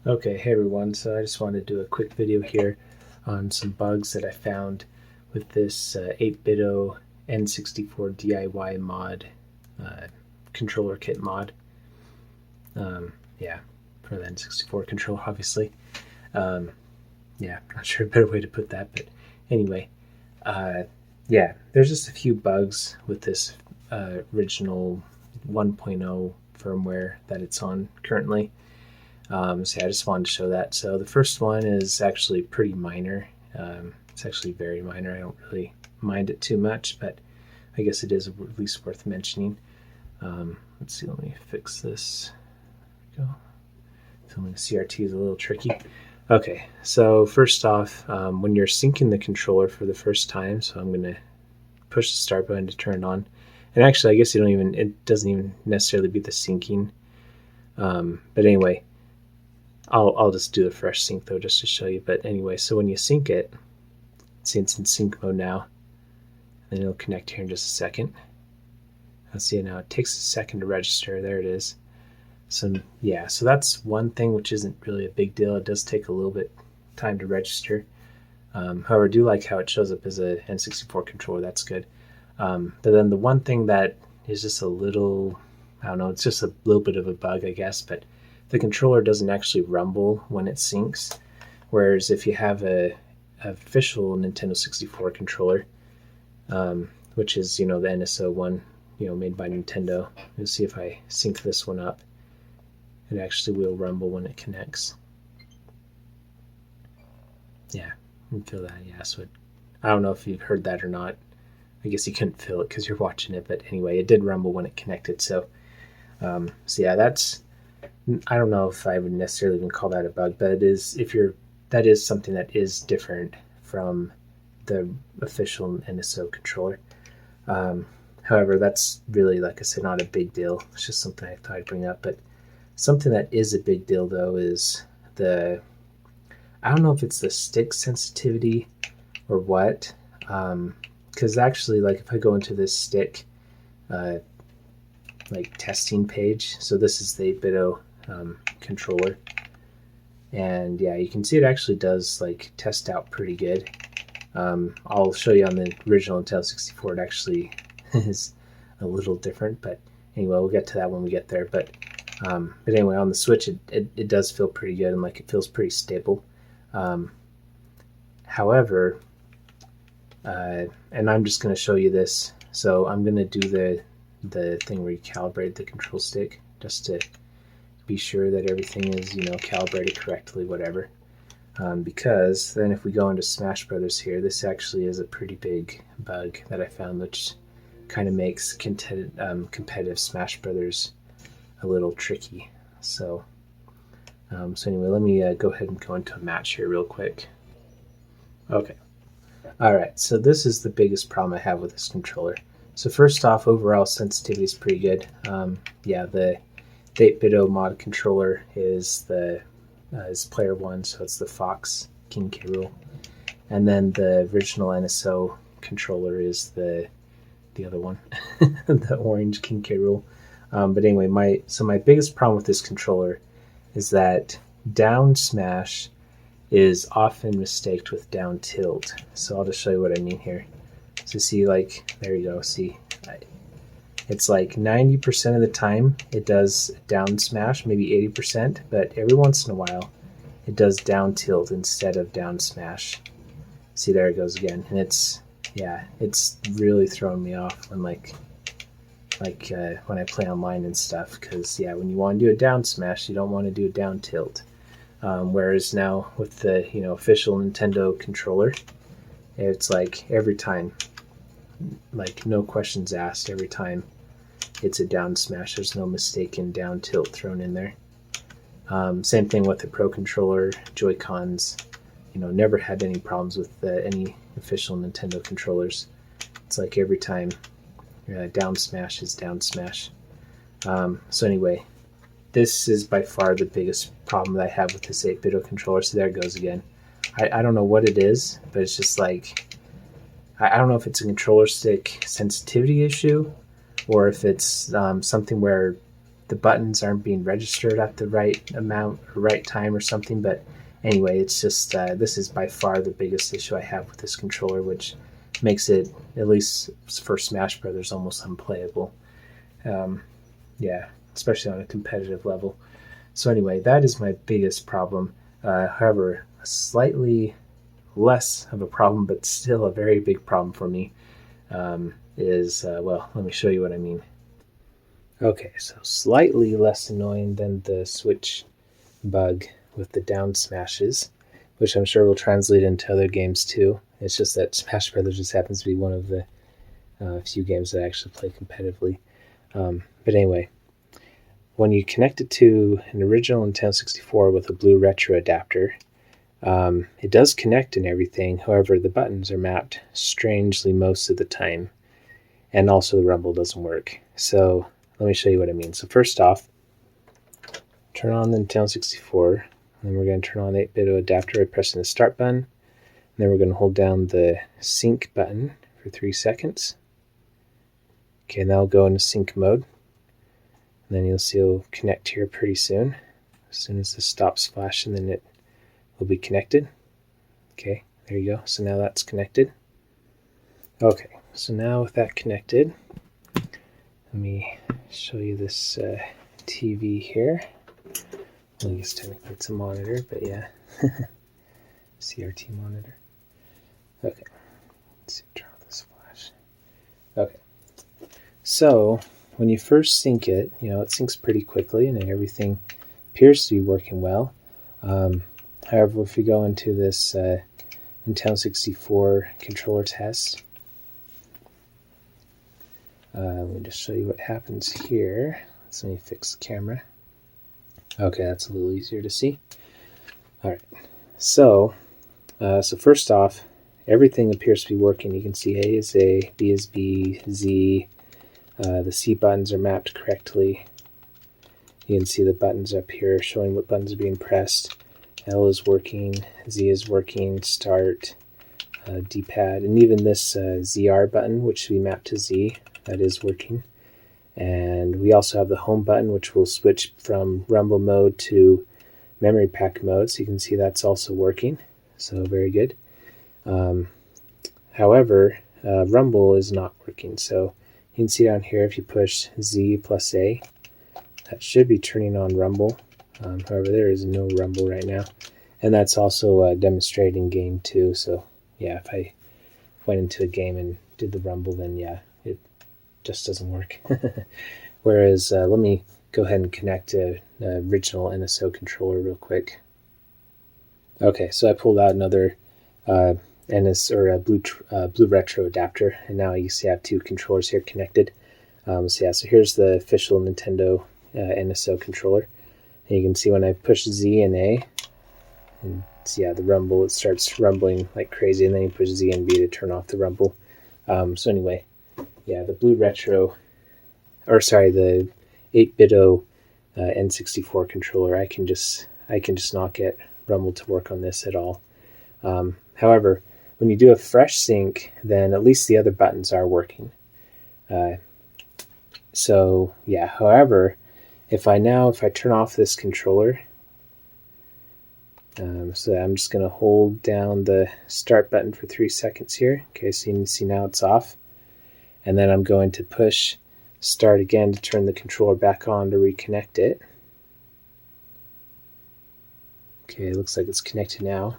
Okay, hey everyone, so I just wanted to do a quick video here on some bugs that I found with this 8Bitdo N64 DIY mod, controller kit mod. Yeah, for the N64 controller, obviously. Yeah, not sure a better way to put that, but anyway, yeah, there's just a few bugs with this original 1.0 firmware that it's on currently. So yeah, I just wanted to show that. So the first one is actually pretty minor. It's actually very minor. I don't really mind it too much, but I guess it is at least worth mentioning. Let's see, let me fix this. There we go. Filming a CRT is a little tricky. Okay, so first off, when you're syncing the controller for the first time, so I'm going to push the start button to turn it on. And actually, I guess it doesn't even necessarily be the syncing. But anyway, I'll just do a fresh sync though, just to show you. But anyway, so when you sync it, see it's in sync mode now, and it'll connect here in just a second. Let's see it now. It takes a second to register. There it is. So yeah, so that's one thing which isn't really a big deal. It does take a little bit time to register. However, I do like how it shows up as a N64 controller. That's good. But then the one thing that is just a little, I don't know, it's just a little bit of a bug, I guess, but the controller doesn't actually rumble when it syncs, whereas if you have a official Nintendo 64 controller, which is, the NSO one, made by Nintendo. You'll see if I sync this one up, it actually will rumble when it connects. Yeah, you can feel that. Yeah, so I don't know if you've heard that or not. I guess you couldn't feel it because you're watching it, but anyway, it did rumble when it connected. So yeah, that's, I don't know if I would necessarily even call that a bug, but it is, that is something that is different from the official NSO controller. However, that's really, like I said, not a big deal. It's just something I thought I'd bring up. But something that is a big deal though is I don't know if it's the stick sensitivity or what, because actually, like if I go into this stick like testing page, so this is the 8Bitdo controller, and yeah, you can see it actually does like test out pretty good. I'll show you on the original Nintendo 64, it actually is a little different, but anyway, we'll get to that when we get there. But anyway, on the Switch, it does feel pretty good, and like it feels pretty stable. However, and I'm just going to show you this, so I'm going to do the thing where you calibrate the control stick just to be sure that everything is calibrated correctly, whatever. Because then if we go into Smash Brothers here, this actually is a pretty big bug that I found, which kind of makes competitive Smash Brothers a little tricky. So so anyway, let me go ahead and go into a match here real quick. Okay. Alright, so this is the biggest problem I have with this controller. So first off, overall sensitivity is pretty good. Yeah, the 8Bitdo mod controller is player 1, so it's the Fox King K. Rool. And then the original NSO controller is the other one, the orange King K. Rool. But anyway, my biggest problem with this controller is that down smash is often mistaken with down tilt. So I'll just show you what I mean here. So see, like, there you go, see, it's like 90% of the time it does down smash, maybe 80%, but every once in a while it does down tilt instead of down smash. See, there it goes again, and it's really throwing me off when when I play online and stuff, because yeah, when you want to do a down smash, you don't want to do a down tilt. Whereas now with the official Nintendo controller, it's like every time, like no questions asked, every time it's a down smash. There's no mistaken down tilt thrown in there. Same thing with the Pro Controller, Joy-Cons. Never had any problems with any official Nintendo controllers. It's like every time down smash is down smash. So anyway, this is by far the biggest problem that I have with this 8Bitdo controller. So there it goes again. I don't know what it is, but it's just like, I don't know if it's a controller stick sensitivity issue, or if it's something where the buttons aren't being registered at the right amount or right time or something. But anyway, it's just this is by far the biggest issue I have with this controller, which makes it, at least for Smash Brothers, almost unplayable. Yeah, especially on a competitive level. So anyway, that is my biggest problem. However, a slightly less of a problem, but still a very big problem for me, is, well, let me show you what I mean. Okay, so slightly less annoying than the Switch bug with the down smashes, which I'm sure will translate into other games too. It's just that Smash Brothers just happens to be one of the few games that I actually play competitively. But anyway, when you connect it to an original Nintendo 64 with a BlueRetro adapter, it does connect and everything. However, the buttons are mapped strangely most of the time, and also the rumble doesn't work. So let me show you what I mean. So first off, turn on the Nintendo 64, and then we're going to turn on the 8Bitdo adapter by pressing the start button, and then we're going to hold down the sync button for 3 seconds. Okay, now we'll go into sync mode, and then you'll see it'll connect here pretty soon. As soon as this stops flashing, then it will be connected. Okay, there you go. So now that's connected. Okay, so now with that connected, let me show you this TV here. Well, I guess technically it's a monitor, but yeah. CRT monitor. Okay, let's see, turn on this flash. Okay, so when you first sync it, it syncs pretty quickly and everything appears to be working well. However, if we go into this Nintendo 64 controller test, let me just show you what happens here. So let me fix the camera. Okay, that's a little easier to see. All right, so first off, everything appears to be working. You can see A is A, B is B, Z. The C buttons are mapped correctly. You can see the buttons up here showing what buttons are being pressed. L is working, Z is working, start, D-pad, and even this ZR button, which should be mapped to Z, that is working. And we also have the home button, which will switch from rumble mode to memory pack mode, so you can see that's also working, so very good. However, rumble is not working, so you can see down here if you push Z plus A, that should be turning on rumble. However, there is no rumble right now, and that's also demonstrated in game too. So yeah, if I went into a game and did the rumble, then yeah, it just doesn't work. Whereas let me go ahead and connect the original NSO controller real quick. Okay, so I pulled out another BlueRetro adapter, and now you see I have 2 controllers here connected. So yeah, so here's the official Nintendo NSO controller. And you can see when I push Z and A, and see, yeah, the rumble, it starts rumbling like crazy, and then you push Z and B to turn off the rumble. So anyway, yeah, the the 8Bitdo N64 controller, I can just not get rumble to work on this at all. However, when you do a fresh sync, then at least the other buttons are working. So yeah, however, if I turn off this controller, so I'm just going to hold down the start button for 3 seconds here. Okay, so you can see now it's off. And then I'm going to push start again to turn the controller back on to reconnect it. Okay, it looks like it's connected now.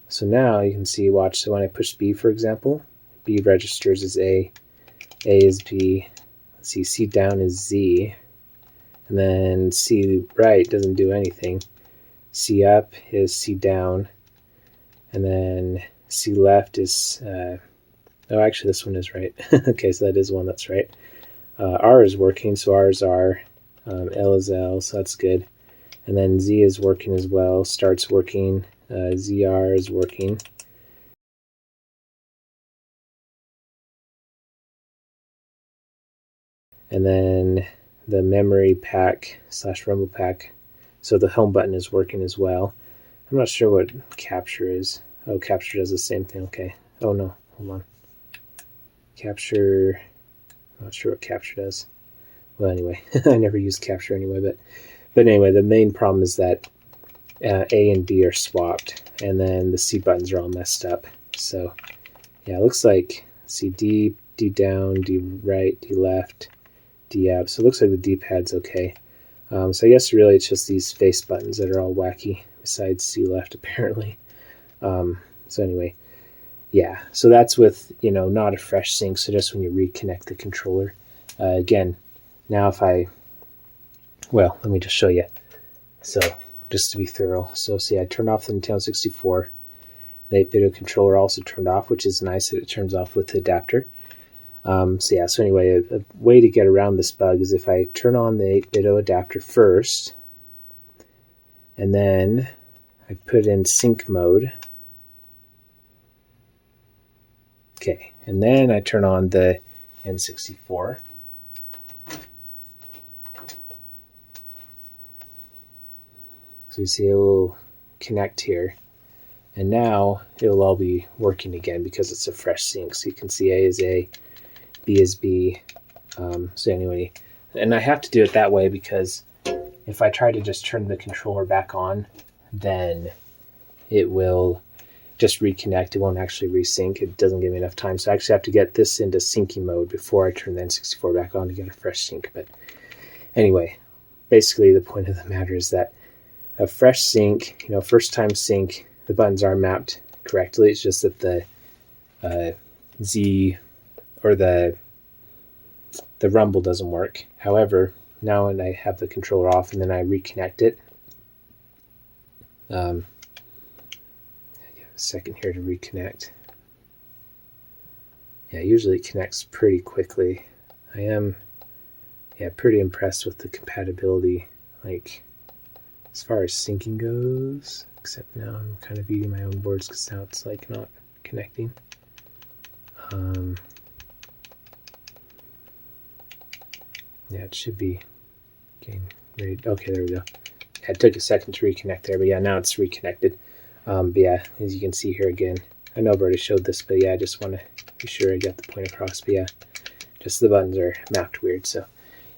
So now you can see, watch, so when I push B, for example, B registers as A is B, let's see, C down is Z, and then C right doesn't do anything. C up is C down, and then C left is, oh, actually this one is right. Okay, so that is one that's right. R is working, so R is R, L is L, so that's good. And then Z is working as well, starts working, ZR is working. And then the memory pack / rumble pack, so the home button is working as well. I'm not sure what capture is. Oh, capture does the same thing, okay. Oh no, hold on. Capture, I'm not sure what capture does. Well, anyway, I never used capture anyway, but anyway, the main problem is that A and B are swapped, and then the C buttons are all messed up. So yeah, it looks like, see, D down, D right, D left, D up. So it looks like the D-pad's okay. So I guess really it's just these face buttons that are all wacky, besides C left apparently. So anyway, yeah, so that's with, not a fresh sync, so just when you reconnect the controller. Again, now if well, let me just show you. So just to be thorough. So see, I turned off the Nintendo 64. The 8Bitdo controller also turned off, which is nice that it turns off with the adapter. So yeah, so anyway, a way to get around this bug is if I turn on the 8Bitdo adapter first, and then I put in sync mode. Okay, and then I turn on the N64. So you see it will connect here. And now it'll all be working again because it's a fresh sync. So you can see A is A, B is B. So anyway, and I have to do it that way because if I try to just turn the controller back on, then it will just reconnect. It won't actually resync. It doesn't give me enough time. So I actually have to get this into syncing mode before I turn the N64 back on to get a fresh sync. But anyway, basically the point of the matter is that a fresh sync, first time sync, the buttons are mapped correctly. It's just that the Z or the rumble doesn't work. However, now when I have the controller off and then I reconnect it, I give a second here to reconnect. Yeah, usually it connects pretty quickly. I am, pretty impressed with the compatibility, as far as syncing goes, except now I'm kind of eating my own words because now it's not connecting. Yeah, it should be getting ready. Okay, there we go. Yeah, it took a second to reconnect there, but yeah, now it's reconnected. But yeah, as you can see here again, I know I've already showed this, but yeah, I just want to be sure I get the point across. But yeah, just the buttons are mapped weird. So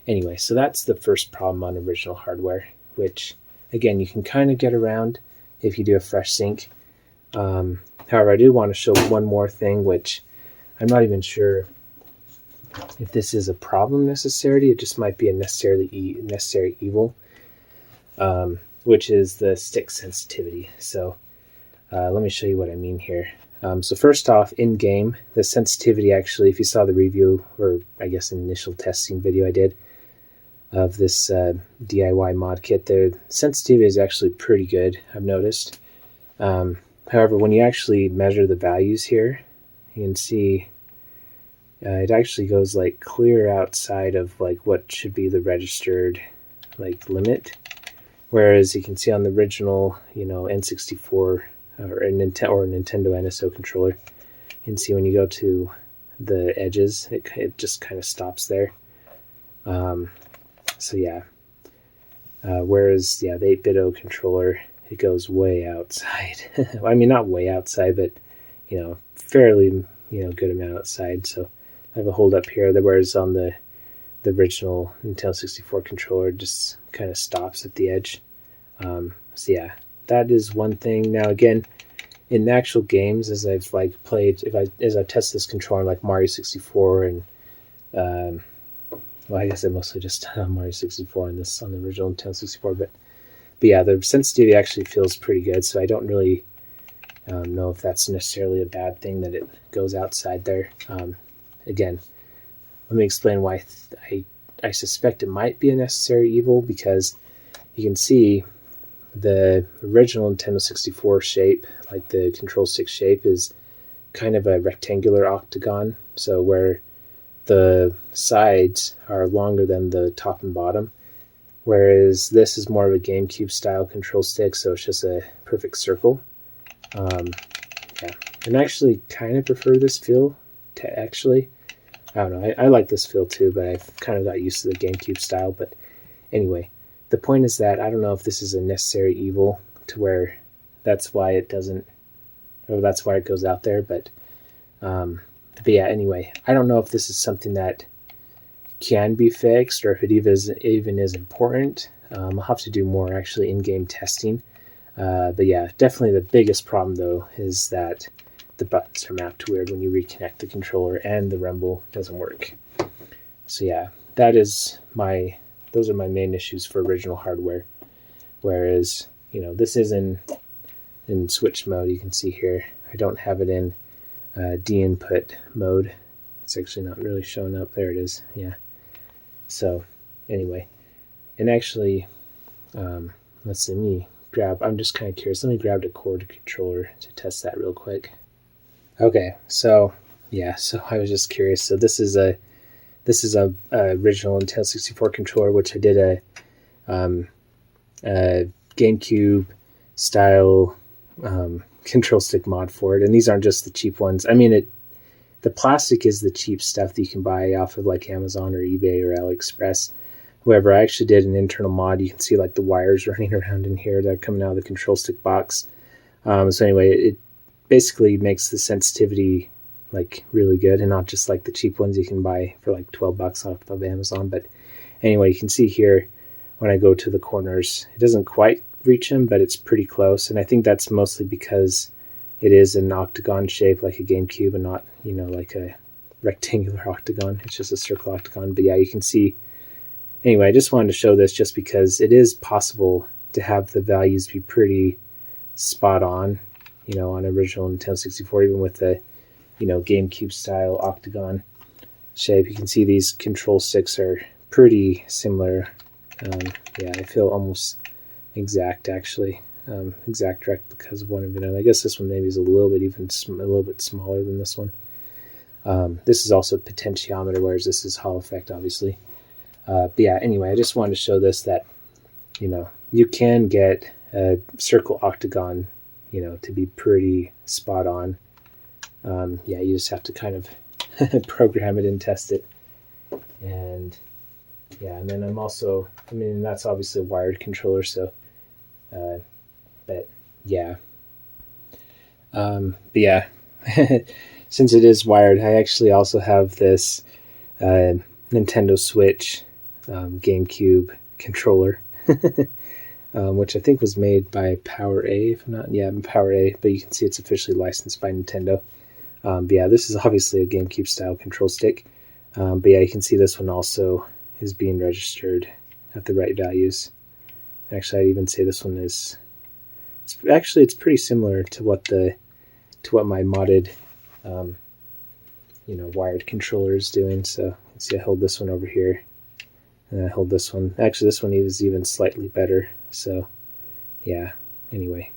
anyway, so that's the first problem on original hardware, which again, you can kind of get around if you do a fresh sync. However, I do want to show one more thing, which I'm not even sure if this is a problem necessarily. It just might be a necessary evil, which is the stick sensitivity. So let me show you what I mean here. So first off, in game, the sensitivity actually, if you saw the review, or I guess an initial testing video I did of this DIY mod kit, the sensitivity is actually pretty good, I've noticed. However, when you actually measure the values here, you can see it actually goes clear outside of what should be the registered limit. Whereas you can see on the original, N64 or a Nintendo NSO controller, you can see when you go to the edges, it just kind of stops there. So yeah. Whereas the 8Bitdo controller, it goes way outside. I mean, not way outside, but fairly good amount outside. So I have a hold up here. Whereas on the original Nintendo 64 controller, just kind of stops at the edge. So yeah, that is one thing. Now again, in the actual games, as I've played, as I've tested this controller on Mario 64 and well, I guess I mostly just done on Mario 64 on the original Nintendo 64, but yeah, the sensitivity actually feels pretty good. So I don't really know if that's necessarily a bad thing that it goes outside there. Again, let me explain why I suspect it might be a necessary evil, because you can see the original Nintendo 64 shape, the control stick shape, is kind of a rectangular octagon. So where the sides are longer than the top and bottom, whereas this is more of a GameCube style control stick, so it's just a perfect circle. Yeah, and I actually kind of prefer this feel to actually. I don't know, I like this feel too, but I've kind of got used to the GameCube style. But anyway, the point is that I don't know if this is a necessary evil to where that's why it doesn't, or that's why it goes out there. But yeah, anyway, I don't know if this is something that can be fixed or if it even is important. I'll have to do more actually in-game testing. But yeah, definitely the biggest problem though is that the buttons are mapped weird when you reconnect the controller and the rumble doesn't work. So yeah, those are my main issues for original hardware. Whereas, this is in switch mode. You can see here, I don't have it in D-input mode. It's actually not really showing up. There it is. Yeah. So anyway, and actually, let's see, I'm just kind of curious. Let me grab the cord controller to test that real quick. Okay, so yeah, so I was just curious. So this is a original Nintendo 64 controller, which I did a GameCube style control stick mod for it, and these aren't just the cheap ones. I mean, the plastic is the cheap stuff that you can buy off of like Amazon or eBay or AliExpress. However, I actually did an internal mod. You can see like the wires running around in here that are coming out of the control stick box. So anyway, it basically makes the sensitivity like really good and not just like the cheap ones you can buy for like $12 off of Amazon. But anyway, you can see here when I go to the corners, it doesn't quite reach them, but it's pretty close. And I think that's mostly because it is an octagon shape like a GameCube and not, like a rectangular octagon. It's just a circle octagon. But yeah, you can see. Anyway, I just wanted to show this just because it is possible to have the values be pretty spot on, on original Nintendo 64, even with the, GameCube style octagon shape. You can see these control sticks are pretty similar. Yeah, I feel almost exact actually. Exact direct because of one of it. I guess this one maybe is a little bit smaller than this one. This is also potentiometer, whereas this is Hall effect, obviously. But yeah, anyway, I just wanted to show this that, you can get a circle octagon, to be pretty spot on. Yeah, you just have to kind of program it and test it. And yeah, and then that's obviously a wired controller, so, but yeah. But yeah, since it is wired, I actually also have this Nintendo Switch GameCube controller, which I think was made by Power A, if not, yeah, Power A, but you can see it's officially licensed by Nintendo. But yeah, this is obviously a GameCube style control stick. But yeah, you can see this one also is being registered at the right values. Actually, I'd even say this one is, it's pretty similar to what my modded, wired controller is doing. So you can see I hold this one over here, and I hold this one. Actually, this one is even slightly better. So yeah, anyway.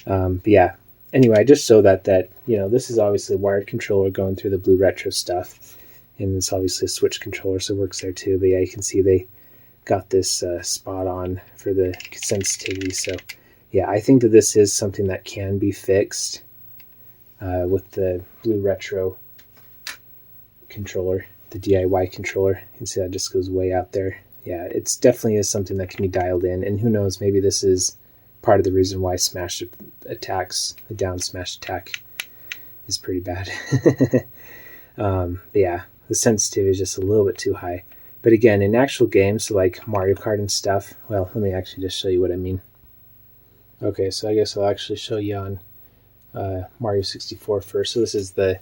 But yeah, anyway, I just show that this is obviously a wired controller going through the BlueRetro stuff, and it's obviously a Switch controller, so it works there too. But yeah, you can see they got this spot on for the sensitivity. So yeah, I think that this is something that can be fixed with the BlueRetro controller, the DIY controller. You can see that just goes way out there. Yeah, it's definitely is something that can be dialed in, and who knows, maybe this is part of the reason why smash attacks, the down smash attack is pretty bad. But yeah, the sensitivity is just a little bit too high. But again, in actual games, so like Mario Kart and stuff, well, let me actually just show you what I mean. Okay, so I guess I'll actually show you on Mario 64 first. So this is the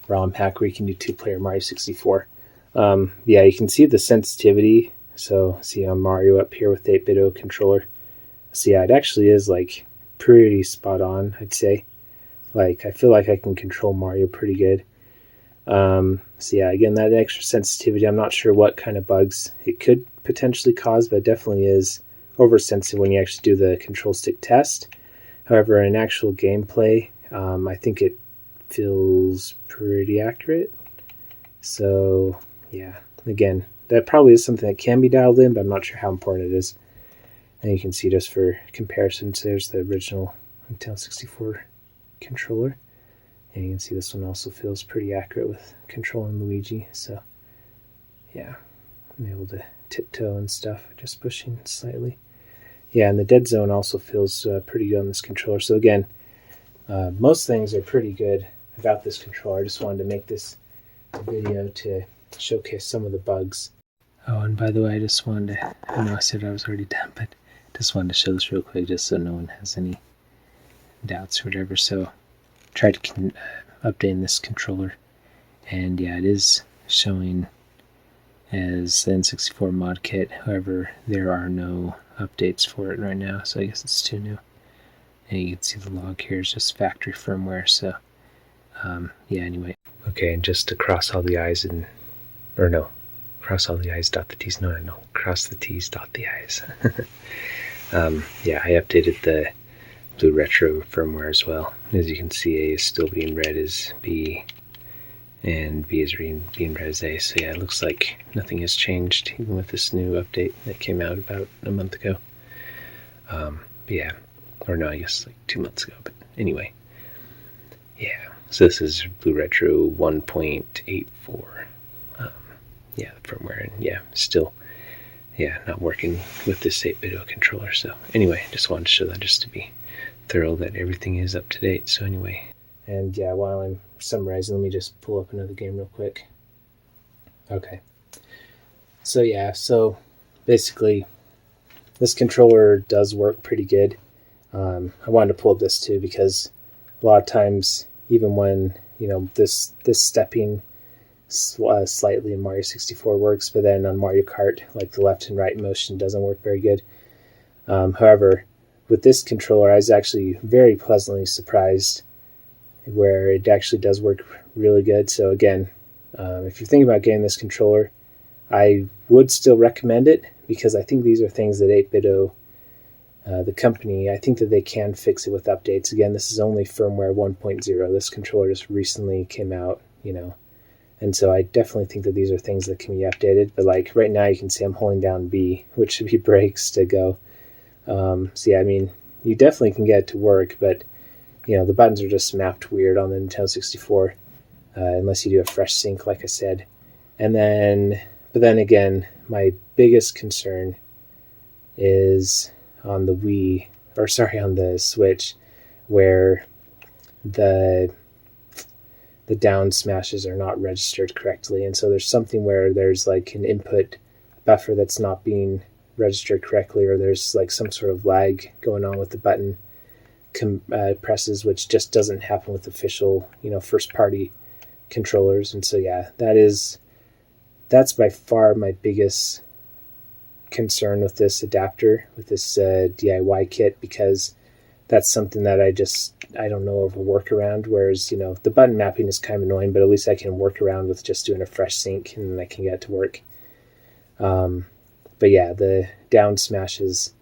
ROM hack where you can do 2-player Mario 64. Yeah, you can see the sensitivity. So see on Mario up here with the 8Bitdo controller. So yeah, it actually is like pretty spot on, I'd say. Like, I feel like I can control Mario pretty good. So yeah, again, that extra sensitivity, I'm not sure what kind of bugs it could potentially cause, but it definitely is oversensitive when you actually do the control stick test. However, in actual gameplay, I think it feels pretty accurate. So yeah, again, that probably is something that can be dialed in, but I'm not sure how important it is. And you can see just for comparison, so there's the original Nintendo 64 controller. And you can see this one also feels pretty accurate with controlling Luigi. So yeah, I'm able to tiptoe and stuff, just pushing slightly. Yeah, and the dead zone also feels pretty good on this controller. So again, most things are pretty good about this controller. I just wanted to make this video to showcase some of the bugs. Oh, and by the way, I just wanted to, I know I said I was already done, but just wanted to show this real quick just so no one has any doubts or whatever. So tried to update this controller, and yeah, it is showing as the N64 Mod Kit. However, there are no updates for it right now, so I guess it's too new. And you can see the log here is just factory firmware. So yeah, anyway. Okay, and just to cross all the I's and, or no, cross all the I's, dot the T's. No, cross the T's, dot the I's. Yeah, I updated the BlueRetro firmware as well. As you can see, A is still being read as B, and B is being read as A. So yeah, it looks like nothing has changed, even with this new update that came out about a month ago. But yeah, or no, I guess like 2 months ago. But anyway, yeah. So this is BlueRetro 1.84. Yeah, the firmware, and yeah, still, yeah, not working with this 8Bitdo controller. So anyway, just wanted to show that just to be thorough that everything is up to date. So anyway, and yeah, while I'm summarizing, let me just pull up another game real quick. Okay. So yeah, so basically, this controller does work pretty good. I wanted to pull up this too because a lot of times, even when this stepping slightly in Mario 64 works, but then on Mario Kart, like the left and right motion doesn't work very good. However, with this controller, I was actually very pleasantly surprised where it actually does work really good. So again, if you're thinking about getting this controller, I would still recommend it because I think these are things that 8Bitdo, the company, I think that they can fix it with updates. Again, this is only firmware 1.0. This controller just recently came out, and so I definitely think that these are things that can be updated. But like right now, you can see I'm holding down B, which should be brakes to go. So yeah, I mean, you definitely can get it to work, but the buttons are just mapped weird on the Nintendo 64, unless you do a fresh sync, like I said. But then again, my biggest concern is on the on the Switch, where the down smashes are not registered correctly. And so there's something where there's like an input buffer that's not being registered correctly, or there's like some sort of lag going on with the button presses, which just doesn't happen with official, first party controllers. And so yeah, that's by far my biggest concern with this adapter, with this DIY kit, because that's something that I don't know of a workaround. Whereas the button mapping is kind of annoying, but at least I can work around with just doing a fresh sync and then I can get it to work. But yeah, the down smashes,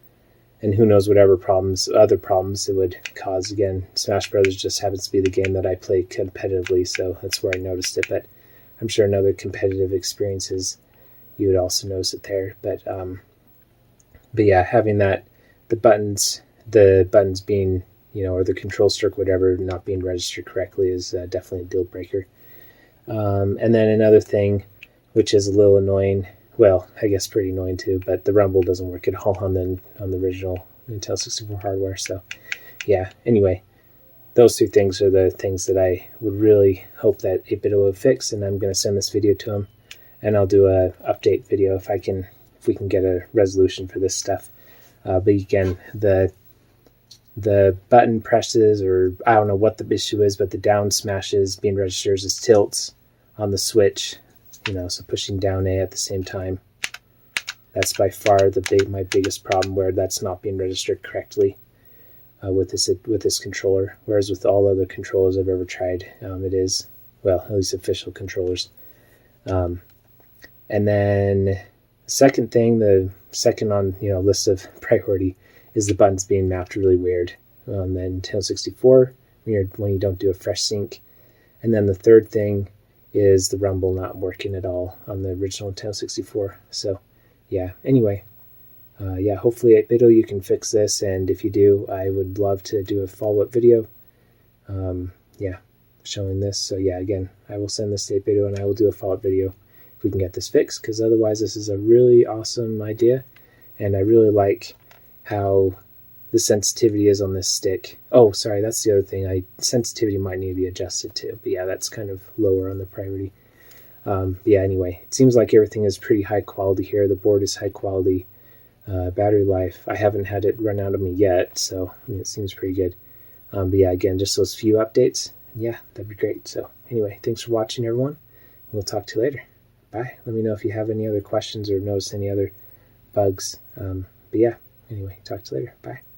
and who knows whatever other problems it would cause. Again, Smash Brothers just happens to be the game that I play competitively, so that's where I noticed it. But I'm sure in other competitive experiences you would also notice it there. But yeah, having that the buttons being or the control stick, whatever, not being registered correctly is definitely a deal breaker. And then another thing, which is a little annoying, well, I guess pretty annoying too, but the rumble doesn't work at all on the original Nintendo 64 hardware. So yeah, anyway, those two things are the things that I would really hope that 8Bitdo would fix, and I'm going to send this video to them, and I'll do a update video if we can get a resolution for this stuff. But again, the button presses, or I don't know what the issue is, but the down smashes being registered as tilts on the Switch, so pushing down A at the same time. That's by far my biggest problem, where that's not being registered correctly with this controller. Whereas with all other controllers I've ever tried, it is, well, at least official controllers. And then the second on list of priority is the buttons being mapped really weird on the Nintendo 64 when you don't do a fresh sync. And then the third thing is the rumble not working at all on the original Nintendo 64. So yeah, anyway, hopefully 8Bitdo you can fix this, and if you do, I would love to do a follow-up video showing this. So yeah, again, I will send this to 8Bitdo and I will do a follow-up video if we can get this fixed, because otherwise this is a really awesome idea, and I really like how the sensitivity is on this stick. Oh, sorry, that's the other thing. Sensitivity might need to be adjusted too, but yeah, that's kind of lower on the priority. Yeah, anyway, it seems like everything is pretty high quality here. The board is high quality. Battery life, I haven't had it run out of me yet, so I mean, it seems pretty good. But yeah, again, just those few updates. Yeah, that'd be great. So anyway, thanks for watching, everyone. We'll talk to you later. Bye. Let me know if you have any other questions or notice any other bugs. But yeah, anyway, talk to you later. Bye.